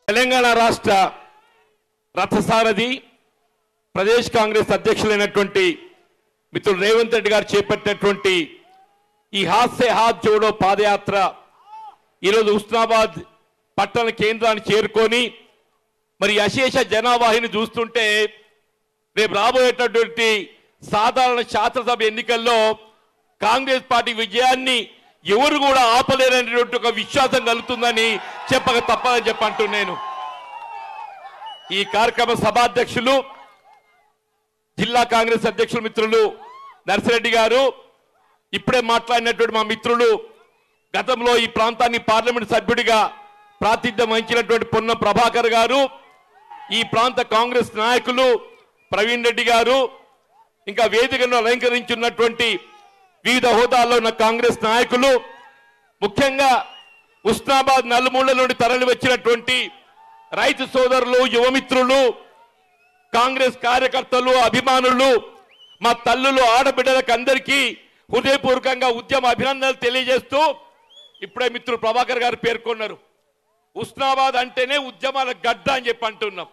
తెలంగాణ రాష్ట్ర రథసారథి ప్రదేశ్ కాంగ్రెస్ అధ్యక్షులైనటువంటి మిత్రులు రేవంత్ రెడ్డి గారు చేపట్టినటువంటి ఈ హాస్య హాత్ జోడో పాదయాత్ర ఈరోజు హుస్నాబాద్ పట్టణ కేంద్రాన్ని చేరుకొని మరి అశేష జనావాహిని చూస్తుంటే రేపు రాబోయేటటువంటి సాధారణ శాసనసభ ఎన్నికల్లో కాంగ్రెస్ పార్టీ విజయాన్ని ఎవరు కూడా ఆపలేరనేటువంటి ఒక విశ్వాసం కలుగుతుందని చెప్పక తప్పదని చెప్పంటున్నాను. ఈ కార్యక్రమ సభాధ్యక్షులు జిల్లా కాంగ్రెస్ అధ్యక్షులు మిత్రులు నర్సిరెడ్డి గారు, ఇప్పుడే మాట్లాడినటువంటి మా మిత్రులు గతంలో ఈ ప్రాంతాన్ని పార్లమెంట్ సభ్యుడిగా ప్రాతినిధ్యం వహించినటువంటి పొన్నం ప్రభాకర్ గారు, ఈ ప్రాంత కాంగ్రెస్ నాయకులు ప్రవీణ్ రెడ్డి గారు, ఇంకా వేదికను అలంకరించున్నటువంటి వివిధ హోదాల్లో ఉన్న కాంగ్రెస్ నాయకులు, ముఖ్యంగా హుస్నాబాద్ నలుమూళ్ల నుండి తరలి వచ్చినటువంటి రైతు సోదరులు, యువమిత్రులు, కాంగ్రెస్ కార్యకర్తలు, అభిమానులు, మా తల్లులు, ఆడబిడ్డలకు అందరికీ హృదయపూర్వకంగా ఉద్యమ అభినందనలు తెలియజేస్తూ ఇప్పుడే మిత్రులు ప్రభాకర్ గారు పేర్కొన్నారు. హుస్నాబాద్ అంటేనే ఉద్యమాల గడ్డ అని చెప్పి అంటున్నాం.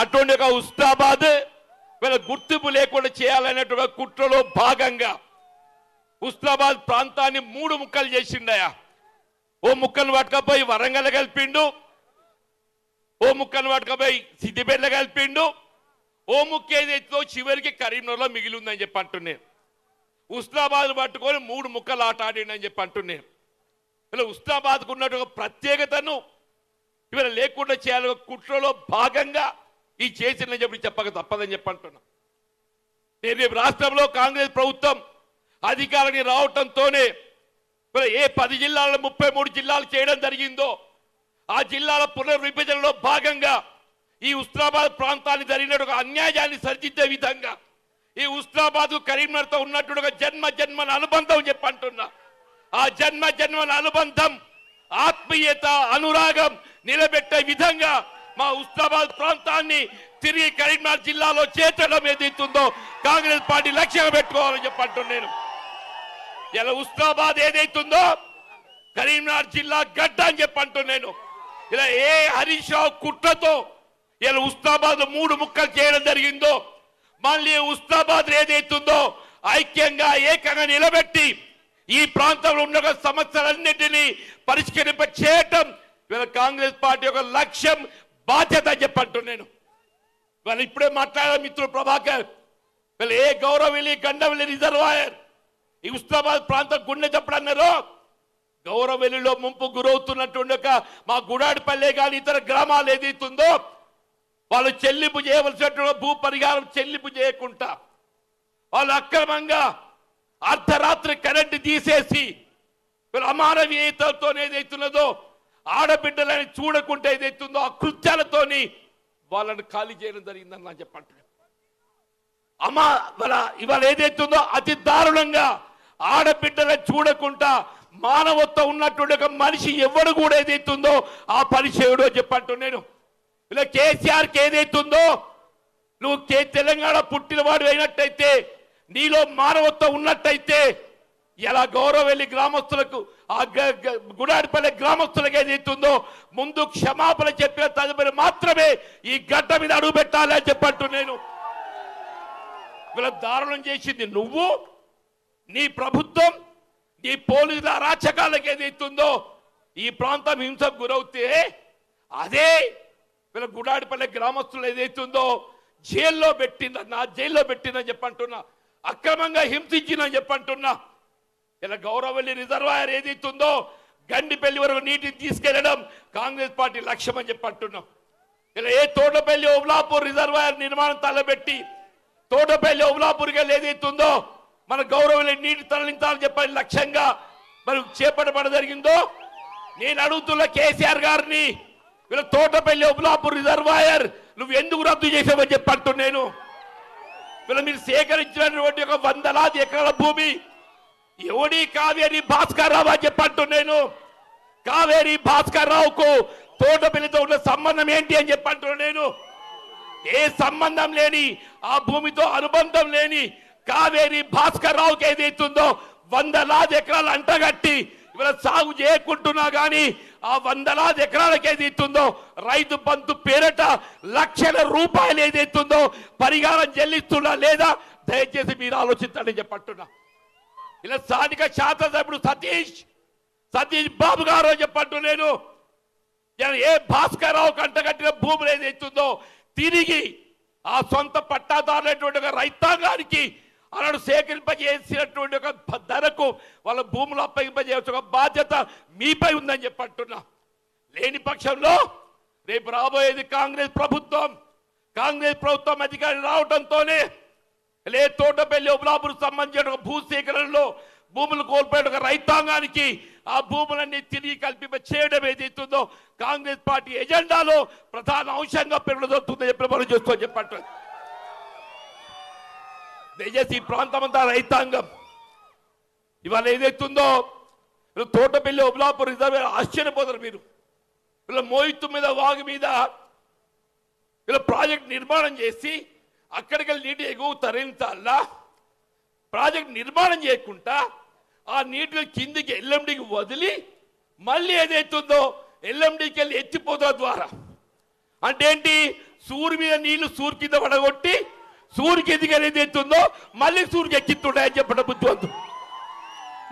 అటువంటి ఒక హుస్నాబాద్ వీళ్ళ గుర్తింపు లేకుండా చేయాలనేటువంటి కుట్రలో భాగంగా హుస్నాబాద్ ప్రాంతాన్ని 3 ముక్కలు చేసిండయా. ఓ ముక్కను పట్టుకపోయి వరంగల్ కలిపిండు, ఓ ముక్కను పట్టుకపోయి సిద్దిపేటలో కలిపిండు, ఓ ముక్క ఏదైతే చివరికి కరీంనగర్లో మిగిలి ఉందని చెప్పి అంటున్నాను. హుస్నాబాద్ పట్టుకొని 3 ముక్కలు ఆట ఆడిండని చెప్పి అంటున్నాను. ఇలా హుస్నాబాద్కు ఉన్నట్టు ప్రత్యేకతను ఇవాళ లేకుండా చేయాలి కుట్రలో భాగంగా ఈ చేసిందని చెప్పి చెప్పక తప్పదని చెప్పి అంటున్నా. నేను రేపు రాష్ట్రంలో కాంగ్రెస్ ప్రభుత్వం అధికారానికి రావటంతోనే ఏ 10 జిల్లాల్లో 33 జిల్లాలు చేయడం జరిగిందో ఆ జిల్లాల పునర్విభజనలో భాగంగా ఈ హుస్నాబాద్ ప్రాంతాన్ని జరిగిన ఒక అన్యాయాన్ని సరిదిద్దే విధంగా ఈ హుస్నాబాద్ కరీంనగర్తో ఉన్నట్టు ఒక జన్మల అనుబంధం చెప్పి అంటున్నా. ఆ జన్మల అనుబంధం, ఆత్మీయత, అనురాగం నిలబెట్టే విధంగా మా హుస్నాబాద్ ప్రాంతాన్ని తిరిగి కరీంనగర్ జిల్లాలో చేర్చడం ఏదైతుందో కాంగ్రెస్ పార్టీ లక్ష్యంగా పెట్టుకోవాలని చెప్పంటున్నాను. ఇలా హుస్నాబాద్ ఏదైతుందో కరీంనగర్ జిల్లా గడ్డ అని చెప్పంటున్నాను. ఇలా ఏ హరీష్ రావు కుట్రతో ఇలా హుస్నాబాద్ 3 ముక్కలు చేయడం జరిగిందో మళ్ళీ హుస్నాబాద్ ఏదైతుందో ఐక్యంగా ఏకంగా నిలబెట్టి ఈ ప్రాంతంలో ఉన్న సమస్యలన్నింటినీ పరిష్కరింప చేయటం వీళ్ళ కాంగ్రెస్ పార్టీ యొక్క లక్ష్యం, బాధ్యత అని చెప్పంటున్నాను. వాళ్ళు ఇప్పుడే మాట్లాడారు మిత్రులు ప్రభాకర్, వీళ్ళు ఏ గౌరవెల్లి, గండవెల్లి రిజర్వాయర్ ఈ హుస్నాబాద్ ప్రాంతం గుండె చెప్పడన్నారో గౌరవెల్లిలో ముంపు గురవుతున్నటువంటి మా గుడాడిపల్లె కానీ ఇతర గ్రామాలు ఏదైతుందో వాళ్ళు చెల్లింపు చేయవలసినటువంటి భూ పరిహారం చెల్లింపు చేయకుండా వాళ్ళు అక్రమంగా అర్ధరాత్రి కరెంటు తీసేసి వీళ్ళు అమానవీయతతో ఏదైతున్నదో ఆడబిడ్డలని చూడకుండా ఏదైతుందో ఆ కృత్యాలతోని వాళ్ళని ఖాళీ చేయడం జరిగిందని నాకు చెప్పంటున్నాను. ఇవాళ ఏదైతుందో అతి దారుణంగా ఆడబిడ్డలను చూడకుండా మానవత్వం ఉన్నటువంటి ఒక మనిషి ఎవడు కూడా ఏదైతుందో ఆ పని చేయడు అని చెప్పంటున్నాను. ఇలా కేసీఆర్కి ఏదైతుందో నువ్వు తెలంగాణ పుట్టినవాడు అయినట్టయితే, నీలో మానవత్వం ఉన్నట్టయితే ఎలా గౌరవెల్లి గ్రామస్తులకు, ఆ గుడాడిపల్లె గ్రామస్తులకు ఏదైతుందో ముందు క్షమాపణ చెప్పిన తదుపరి మాత్రమే ఈ గడ్డ మీద అడుగు పెట్టాలి అని చెప్పంటున్నాను. వీళ్ళ దారుణం చేసింది నువ్వు, నీ ప్రభుత్వం, నీ పోలీసుల అరాచకాలకు ఏదైతుందో ఈ ప్రాంతం హింసకు గురవుతే అదే వీళ్ళ గుడాడిపల్లె గ్రామస్తులు ఏదైతుందో జైల్లో పెట్టిందని చెప్పంటున్నా, అక్రమంగా హింసించిందని చెప్పంటున్నా. ఇలా గౌరవెల్లి రిజర్వాయర్ ఏదైతుందో గండిపల్లి వరకు నీటిని తీసుకెళ్లడం కాంగ్రెస్ పార్టీ లక్ష్యం అని చెప్పంటున్నాం. ఇలా ఏ తోటపల్లి ఓబులాపూర్ రిజర్వాయర్ నిర్మాణం తలబెట్టి తోటపల్లి ఓబులాపూర్కి ఏదైతుందో మన గౌరవెల్లి నీటి తరలించాలని చెప్పని లక్ష్యంగా మరి చేపట్టబడ జరిగిందో నేను అడుగుతున్న కేసీఆర్ గారిని, వీళ్ళ తోటపల్లి ఓబులాపూర్ రిజర్వాయర్ నువ్వు ఎందుకు రద్దు చేసావని చెప్పంటున్నాను. వీళ్ళ మీరు సేకరించినటువంటి ఒక 100,000 ఎకరాల భూమి ఎవడి కావేరి భాస్కర్ రావు అని చెప్పంటున్నాను. కావేరి భాస్కర్ రావుకు తోటపల్లితో ఉన్న సంబంధం ఏంటి అని చెప్పంటున్నాను. ఏ సంబంధం లేని, ఆ భూమితో అనుబంధం లేని కావేరి భాస్కర్ రావుకి ఏదైతుందో 100,000 ఎకరాలు అంటగట్టి ఇవాళ సాగు చేయకుంటున్నా కానీ ఆ వందలాది ఎకరాలకు ఏదైతుందో రైతు బంధు పేరట లక్షల రూపాయలు ఏదైతుందో పరిహారం చెల్లిస్తున్నా లేదా దయచేసి మీరు ఆలోచించండి చెప్పంటున్నా. ఇలా స్థానిక శాసనసభ్యుడు సతీష్ బాబు గారు చెప్పంటూ నేను ఏ భాస్కర్ రావు కంటగట్టిన భూములు ఏదైతుందో తిరిగి ఆ సొంత పట్టాదారులైనటువంటి ఒక రైతాంగానికి అలాంటి సేకరింపజేసినటువంటి ఒక ధరకు వాళ్ళ భూములు అప్పగింపజేయవచ్చు ఒక బాధ్యత మీపై ఉందని చెప్పంటున్నా. లేని పక్షంలో రేపు రాబోయేది కాంగ్రెస్ ప్రభుత్వం అధికారి రావడంతోనే తోటపల్లి ఉబలాపూర్ సంబంధించిన భూసేకరణలో భూములు కోల్పోయిన ఒక రైతాంగానికి ఆ భూములన్నీ తిరిగి కల్పింప చేయడం ఏదైతుందో కాంగ్రెస్ పార్టీ ఎజెండాలో ప్రధాన అంశంగా పెరుగుతుందని చెప్పి మనం చూస్తూ చెప్పండి. దయచేసి ఈ ప్రాంతం అంతా రైతాంగం ఇవాళ ఏదైతుందో తోటపల్లి ఉబలాపూర్ రిజర్వ్ ఆశ్చర్యపోతారు మీరు. వీళ్ళ మోయిత్తు మీద వాగు మీద వీళ్ళ ప్రాజెక్ట్ నిర్మాణం చేసి అక్కడికి నీటి ఎగువ తరలించాలా ప్రాజెక్ట్ నిర్మాణం చేయకుండా ఆ నీటిని కిందికి ఎల్ఎండికి వదిలి మళ్ళీ ఏదైతుందో ఎల్ఎండికి వెళ్ళి ఎత్తిపోతా ద్వారా అంటే ఏంటి సూర్యు మీద నీళ్లు సూర్యు కింద పడగొట్టి సూర్యుకి కిందికి ఏదైతుందో మళ్ళీ సూర్యుకి ఎక్కిస్తుంటాయని చెప్పడం బుద్ధివంతుడు.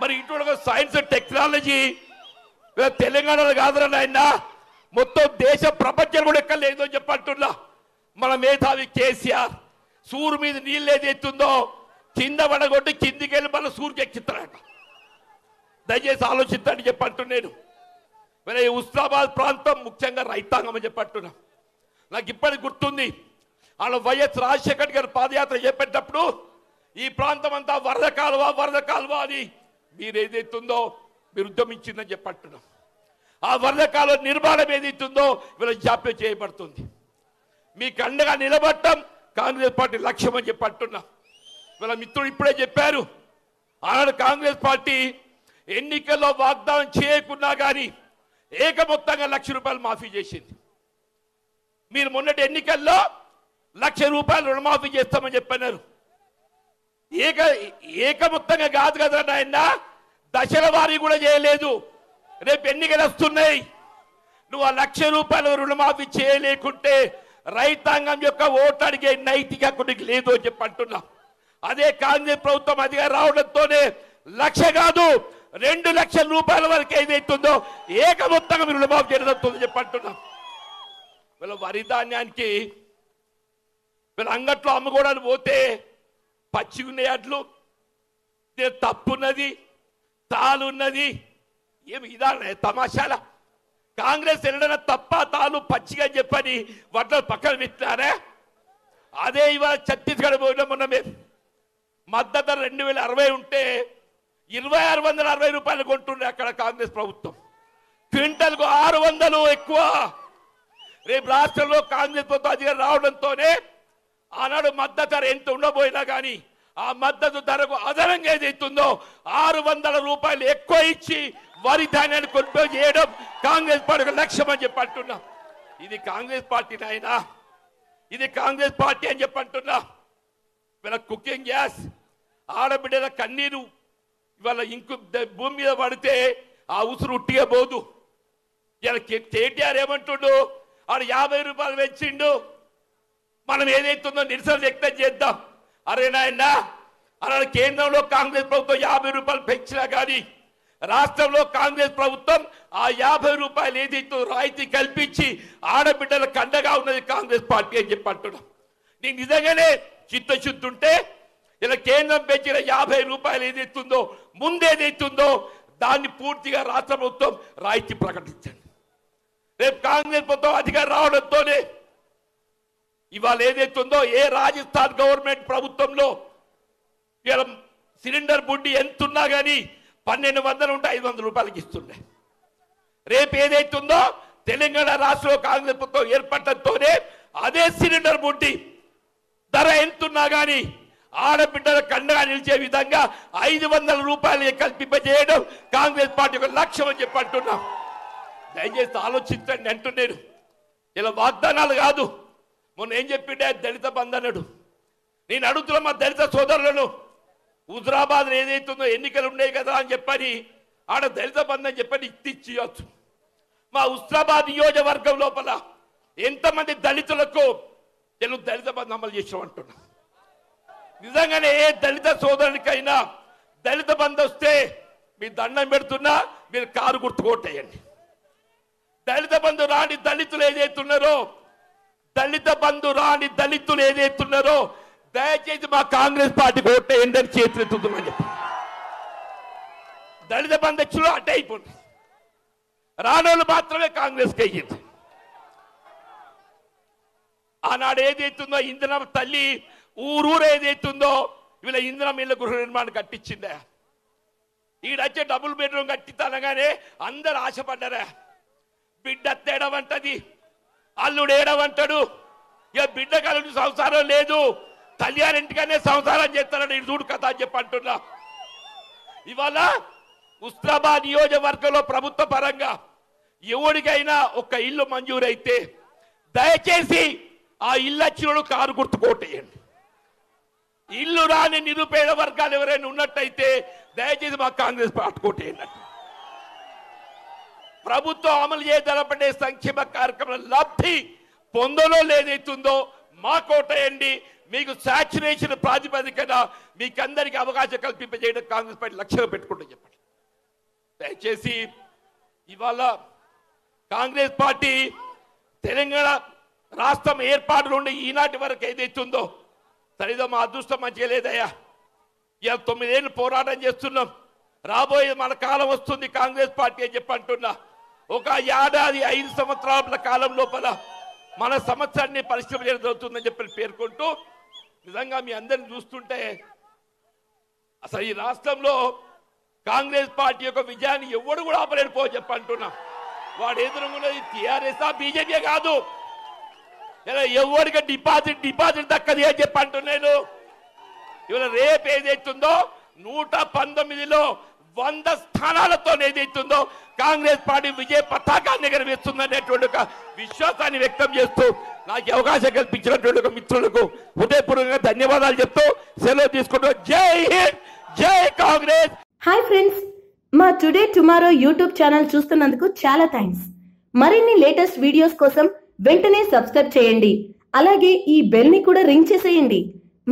మరి ఇటువంటి సైన్స్ టెక్నాలజీ తెలంగాణలో కాదురా ఆయన మొత్తం దేశ ప్రపంచం కూడా ఎక్కలేదో చెప్పంటున్నా. మన మేధావి కేసీఆర్ సూర్యు మీద నీళ్ళు ఏదైతుందో కింద పడగొట్టి కిందికి వెళ్ళి మళ్ళీ సూర్యుకి ఎక్కిస్తారట. దయచేసి ఆలోచించండి చెప్పంటున్నాను. మరి ఉస్మానాబాద్ ప్రాంతం ముఖ్యంగా రైతాంగం అని చెప్పంటున్నా. నాకు ఇప్పటికి గుర్తుంది వాళ్ళ వైఎస్ రాజశేఖర్ గారు పాదయాత్ర చేపట్టేటప్పుడు ఈ ప్రాంతం అంతా వరద కాలువ అని మీరు ఏదైతుందో మీరు ఉద్యమించిందని చెప్పంటున్నా. ఆ వరద కాలువ నిర్మాణం ఏదైతుందో వీళ్ళ జాప్యం చేయబడుతుంది. మీకు అండగా నిలబడటం కాంగ్రెస్ పార్టీ లక్ష్యం అని చెప్పంటున్నా. వీళ్ళ మిత్రుడు ఇప్పుడే చెప్పారు ఆనాడు కాంగ్రెస్ పార్టీ ఎన్నికల్లో వాగ్దానం చేయకున్నా కానీ ఏకమొత్తంగా ₹1,00,000 మాఫీ చేసింది. మీరు మొన్నటి ఎన్నికల్లో ₹1,00,000 రుణమాఫీ చేస్తామని చెప్పన్నారు. ఏకమొత్తంగా కాదు కదా ఆయన దశల వారీ కూడా చేయలేదు. రేపు ఎన్నికలు వస్తున్నాయి. నువ్వు ఆ ₹1,00,000 రుణమాఫీ చేయలేకుంటే రైతాంగం యొక్క ఓటు అడిగే నైతిక హక్కు లేదు అని చెప్పంటున్నా. అదే కాంగ్రెస్ ప్రభుత్వం అధికారం రావడంతోనే 1,00,000 కాదు ₹2,00,000 వరకు ఏదైతుందో ఏకమొత్తంగా మీరు రుణమాఫీ చేయడం చెప్పంటున్నాం. వీళ్ళ వరి ధాన్యానికి వీళ్ళ అంగట్లో అమ్ముకోవడానికి పోతే పచ్చి ఉన్నాయి అట్లు తప్పున్నది తాలు ఉన్నది ఏమి ఇదా తమాషాల కాంగ్రెస్ ఎన్నడన్నా తప్ప తాలు పచ్చిగా చెప్పని వాటిలో పక్కన పెట్టినారే. అదే ఇవాళ ఛత్తీస్గఢ్ పోయినా మొన్న మేము మద్దతు ధర 2,060 ఉంటే ₹2,660 కొంటుండే అక్కడ కాంగ్రెస్ ప్రభుత్వం. క్వింటల్కు 600 ఎక్కువ. రేపు రాష్ట్రంలో కాంగ్రెస్ ప్రభుత్వం అధికారం రావడంతోనే ఆనాడు మద్దతు ధర ఎంత ఉండబోయినా కానీ ఆ మద్దతు ధరకు అదనంగా ఏదైతుందో ₹600 ఎక్కువ ఇచ్చి వరి ధాన్యాన్ని కొనుగోలు చేయడం కాంగ్రెస్ పార్టీ లక్ష్యం అని చెప్పంటున్నా. ఇది కాంగ్రెస్ పార్టీ నాయనా, ఇది కాంగ్రెస్ పార్టీ అని చెప్పంటున్నా. వీళ్ళ కుకింగ్ గ్యాస్ ఆడబిడ్డల కన్నీరు ఇవాళ ఇంకు భూమి మీద పడితే ఆ ఉసురు ఉట్టిగా పోదు. ఇలా కేటీఆర్ ఏమంటుండు ఆడు ₹50 పెంచిండు మనం ఏదైతుందో నిరసన వ్యక్తం చేద్దాం. అరే నాయన అలాంటి కేంద్రంలో కాంగ్రెస్ ప్రభుత్వం ₹50 పెంచినా కానీ రాష్ట్రంలో కాంగ్రెస్ ప్రభుత్వం ఆ ₹50 ఏదైతే రాయితీ కల్పించి ఆడబిడ్డలకు అండగా ఉన్నది కాంగ్రెస్ పార్టీ అని చెప్పి అంటున్నాం. నీకు నిజంగానే చిత్తశుద్ధి ఉంటే ఇలా కేంద్రం పెంచిన ₹50 ఏదైతుందో ముందేదైతుందో దాన్ని పూర్తిగా రాష్ట్ర ప్రభుత్వం రాయితీ ప్రకటించండి. రేపు కాంగ్రెస్ ప్రభుత్వం అధికారం రావడంతోనే ఇవాళ ఏదైతుందో ఏ రాజస్థాన్ గవర్నమెంట్ ప్రభుత్వంలో ఇలా సిలిండర్ బుడ్డి ఎంతున్నా కానీ 1,200 ఉంటే ₹500 ఇస్తుండే. రేపు ఏదైతుందో తెలంగాణ రాష్ట్రంలో కాంగ్రెస్ ప్రభుత్వం ఏర్పడటంతోనే అదే సిలిండర్ బుడ్డి ధర ఎంతున్నా కానీ ఆడబిడ్డల కండగా నిలిచే విధంగా ₹500 కల్పింపజేయడం కాంగ్రెస్ పార్టీ యొక్క లక్ష్యం అని చెప్పి అంటున్నాం. దయచేసి ఆలోచించండి అంటున్నాను. ఇలా వాగ్దానాలు కాదు. మొన్న ఏం చెప్పిండే దళిత బంధు అన్నాడు. నేను అడుగుతున్నా మా దళిత సోదరులను హుజరాబాద్ ఏదైతుందో ఎన్నికలు ఉన్నాయి కదా అని చెప్పని ఆడ దళిత బంధు అని చెప్పని ఇచ్చి ఇవ్వచ్చు. మా హుస్నాబాద్ నియోజకవర్గం లోపల ఎంతమంది దళితులకు నేను దళిత బంధు అమలు చేసామంటున్నా. నిజంగానే ఏ దళిత సోదరునికైనా దళిత బంధు వస్తే మీ దండం పెడుతున్నా, మీరు కారు గుర్తుకోటేయండి. దళిత బంధు రాని దళితులు ఏదైతున్నారో, దళిత బంధు రాని దళితులు ఏదైతున్నారో దయచేసి మా కాంగ్రెస్ పార్టీకి ఓటేయండి అని చేతులెత్తుతుందని చెప్పి దళిత బంధు వచ్చి అడ్డే అయిపోయింది. రానోళ్ళు మాత్రమే కాంగ్రెస్కి అయ్యింది. ఆనాడు ఏదైతుందో ఇంధనం తల్లి ఊరూరు ఏదైతుందో వీళ్ళ ఇంధనం ఇళ్ళ గృహ నిర్మాణం కట్టించిందా. ఈడొచ్చే డబుల్ బెడ్రూమ్ కట్టిస్తానగానే అందరు ఆశపడ్డారా. బిడ్డ తేడవంటది, అల్లుడు ఏడవంటాడు. ఇక బిడ్డ కలుగు సంసారం లేదు, కళ్యాణింటికనే సంసారం చేస్తారని చూడు కథ అని చెప్పి అంటున్నా. ఇవాళ హుస్నాబాద్ నియోజకవర్గంలో ప్రభుత్వ పరంగా ఎవరికైనా ఒక ఇల్లు మంజూరైతే దయచేసి ఆ ఇల్లు వచ్చినోడు కారు గుర్తుకోటేయండి. ఇల్లు రాని నిరుపేద వర్గాలు ఎవరైనా ఉన్నట్టయితే దయచేసి మా కాంగ్రెస్ పార్టీ కోటేయండి. ప్రభుత్వం అమలు చేయదలపడే సంక్షేమ కార్యక్రమాల లబ్ధి పొందలో లేదైతుందో మా కోటేయండి. మీకు సాచురేషన్ ప్రాతిపదికన మీకందరికీ అవకాశం కల్పింపజేయడం కాంగ్రెస్ పార్టీ లక్ష్యంగా పెట్టుకుంటూ చెప్పండి. దయచేసి ఇవాళ కాంగ్రెస్ పార్టీ తెలంగాణ రాష్ట్రం ఏర్పాటు నుండి ఈనాటి వరకు ఏదైతుందో సరిదో మా అదృష్టం మంచిగా లేదయ్యా. ఇవాళ 9 ఏళ్ళు పోరాటం చేస్తున్నాం. రాబోయే మన కాలం వస్తుంది కాంగ్రెస్ పార్టీ అని చెప్పి అంటున్నా. ఒక ఏడాది 5 సంవత్సరాల కాలం లోపల మన సమస్యల్ని పరిశ్రమ చేయడం జరుగుతుందని చెప్పి పేర్కొంటూ, నిజంగా మీ అందరిని చూస్తుంటే అసలు ఈ రాష్ట్రంలో కాంగ్రెస్ పార్టీ యొక్క విజయాన్ని ఎవడు కూడా ఆపలేడు పో చెప్పి అంటున్నా. వాడు ఎదురుగున్నది టీఆర్ఎస్ బీజేపీ కాదు. ఎవరికి డిపాజిట్ దక్కది అని చెప్పి అంటున్నాను. ఇవాళ రేపు ఏదైతుందో 119లో 100 స్థానాలతో ఏదైతుందో కాంగ్రెస్ పార్టీ విజయ పతాకాన్ని ఎగరవేస్తుందనేటువంటి ఒక విశ్వాసాన్ని వ్యక్తం చేస్తూ నాకు అవకాశం కల్పించినటువంటి ఒక మిత్రులకు హృదయపూర్వకంగా ధన్యవాదాలు చెప్తూ సెలవు తీసుకుంటూ జై హింద్, జై కాంగ్రెస్. హాయ్ ఫ్రెండ్స్, మా టుడే టుమారో యూట్యూబ్ ఛానల్ చూస్తున్నందుకు చాలా థ్యాంక్స్. మరిన్ని లేటెస్ట్ వీడియోస్ కోసం వెంటనే సబ్స్క్రైబ్ చేయండి. అలాగే ఈ బెల్ ని కూడా రింగ్ చేసేయండి.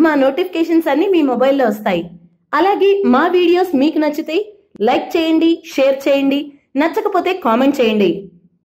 మా నోటిఫికేషన్స్ అన్ని మీ మొబైల్లో వస్తాయి. అలాగే మా వీడియోస్ మీకు నచ్చితే లైక్ చేయండి, షేర్ చేయండి, నచ్చకపోతే కామెంట్ చేయండి.